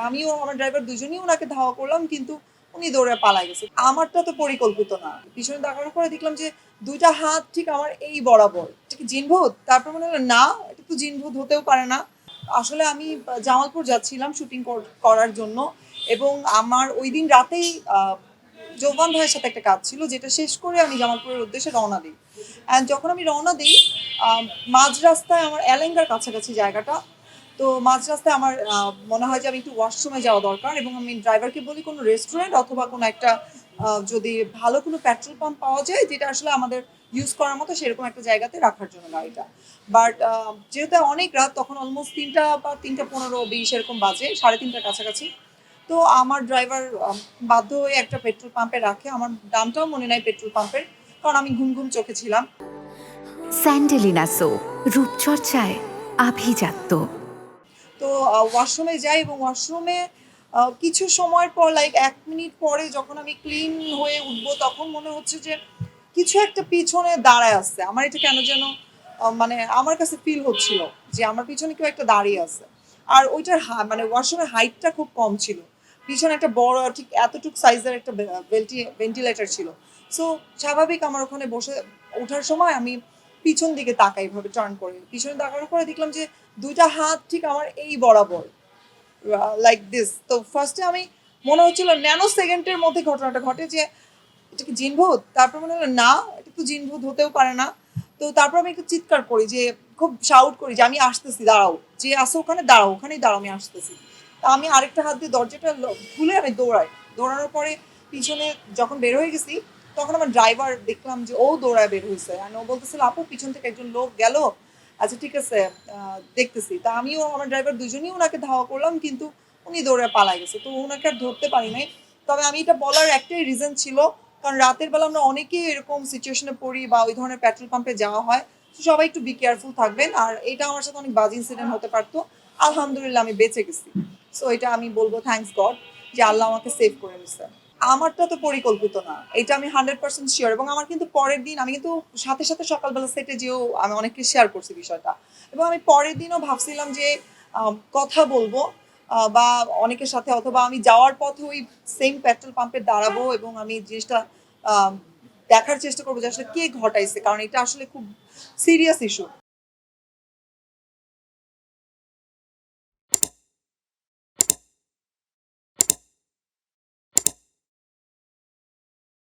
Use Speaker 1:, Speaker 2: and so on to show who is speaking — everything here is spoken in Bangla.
Speaker 1: আমিও আমার ড্রাইভার দুজনেই ওনাকে ধাওয়া করলাম, কিন্তু উনি দৌড়ে পালায় গেছে। আমারটা তো পরিকল্পিত না। পিছনে তাকানোর পরে দেখলাম যে ২ টা হাত ঠিক আমার এই বরাবর। এটা কি জিনভূত? তারপর মনে হলো না, এটা তো জিনভূত হতেও পারে না। আসলে আমি জামালপুর যাচ্ছিলাম শুটিং করার জন্য, এবং আমার ঐদিন রাতেই জোবান ভাইয়ের সাথে একটা কাজ ছিল, যেটা শেষ করে আমি জামালপুরের উদ্দেশ্যে রওনা দিই। অ্যান্ড যখন আমি রওনা দিই, মাঝ রাস্তায় আমার এলেঙ্গার কাছাকাছি জায়গাটা। তো মাঝ রাস্তায় আমার মনে হয় যে আমি একটু ওয়াশরুমে যাওয়া দরকার, এবং আমি ড্রাইভারকে বলি কোনো রেস্টুরেন্ট অথবা কোনো একটা যদি ভালো কোনো পেট্রোল পাম্প পাওয়া যায় যেটা আসলে আমাদের ইউজ করার মতো, সেরকম একটা জায়গাতে রাখার জন্য গাড়িটা। বাট যেহেতু অনেক রাত, তখন অলমোস্ট ৩টা বা ৩:১৫-২০ এরকম বাজে, ৩:৩০টার কাছাকাছি। তো আমার ড্রাইভার বাধ্য হয়ে একটা পেট্রোল পাম্পে রাখে। আমার দামটাও মনে নাই পেট্রোল পাম্পের, কারণ আমি ঘুম ঘুম চোখে ছিলাম।
Speaker 2: স্যান্ডেলিনা সো, রূপচর্চায় আভিজাত্য।
Speaker 1: তো ওয়াশরুমে যাই, এবং ওয়াশরুমে কিছু সময় পর, লাইক ১ মিনিট পরে যখন আমি ক্লিন হয়ে উঠবো, তখন মনে হচ্ছে যে কিছু একটা পিছনে দাঁড়ায় আছে। আমার এটা কেন যেন মানে আমার কাছে ফিল হচ্ছিল যে আমার পিছনে কেউ একটা দাঁড়িয়ে আছে। আর ওইটার মানে ওয়াশরুমের হাইটটা খুব কম ছিল। পিছনে একটা বড় ঠিক এতটুকু সাইজের একটা ভেন্টিলেটর ছিল। সো স্বাভাবিক আমার ওখানে বসে ওঠার সময় আমি পিছন দিকে তাকাই, ভাবে টার্ন করে। পিছনে তাকানোর পরে দেখলাম যে ২ টা হাত ঠিক আমার এই বরাবর, লাইক দিস। তো ফার্স্টে আমি মনে হচ্ছিল ন্যানো সেকেন্ডের মধ্যে ঘটনাটা ঘটে যে এটা কি জিনভূত? তারপর মনে হলো না, এটা তো জিনভূত হতেও পারে না। তো তারপর আমি একটু চিৎকার করি, যে খুব শাউট করি যে আমি আসতেছি, দাঁড়াও, যে আসো ওখানে দাঁড়াও, ওখানেই দাঁড়াও, আমি আসতেছি। তা আমি আরেকটা হাত দিয়ে দরজাটা খুলে আমি দৌড়াই। দৌড়ানোর পরে পিছনে যখন বের হয়ে গেছি, তখন আমার ড্রাইভার দেখলাম যে ও দৌড়ায় বের হয়েছে। আর ও বলতেছিল, আপু পিছন থেকে একজন লোক গেল। আচ্ছা ঠিক আছে, দেখতেছি। তা আমিও আমার ড্রাইভার দুজনেই ওনাকে ধাওয়া করলাম, কিন্তু উনি দৌড়ে পালায় গেছে। তো ওনাকে আর ধরতে পারি নাই। তবে আমি এটা বলার একটাই রিজন ছিল, কারণ রাতের বেলা আমরা অনেকেই এরকম সিচুয়েশনে পড়ি বা ওই ধরনের পেট্রোল পাম্পে যাওয়া হয়। তো সবাই একটু বি কেয়ারফুল থাকবেন। আর এটা আমার সাথে অনেক বাজে ইনসিডেন্ট হতে পারতো। আলহামদুলিল্লাহ আমি বেঁচে গেছি। সো এটা আমি বলবো থ্যাঙ্কস গড যে আল্লাহ আমাকে সেভ করে নিছে। আমারটা তো পরিকল্পিত না। এটা আমি 100% শিওর, এবং আমার কিন্তু পরের দিন আমি কিন্তু সাথে, সাথে সকালবেলা সেটে যেয়েও আমি অনেককে শেয়ার করছি বিষয়টা। এবং আমি পরের দিনও ভাবছিলাম যে কথা বলবো বা অনেকের সাথে, অথবা আমি যাওয়ার পথে ওই সেম পেট্রোল পাম্পে দাঁড়াবো এবং আমি জিনিসটা আ দেখার চেষ্টা করবো যে আসলে কে ঘটাইছে। কারণ এটা আসলে খুব সিরিয়াস ইস্যু।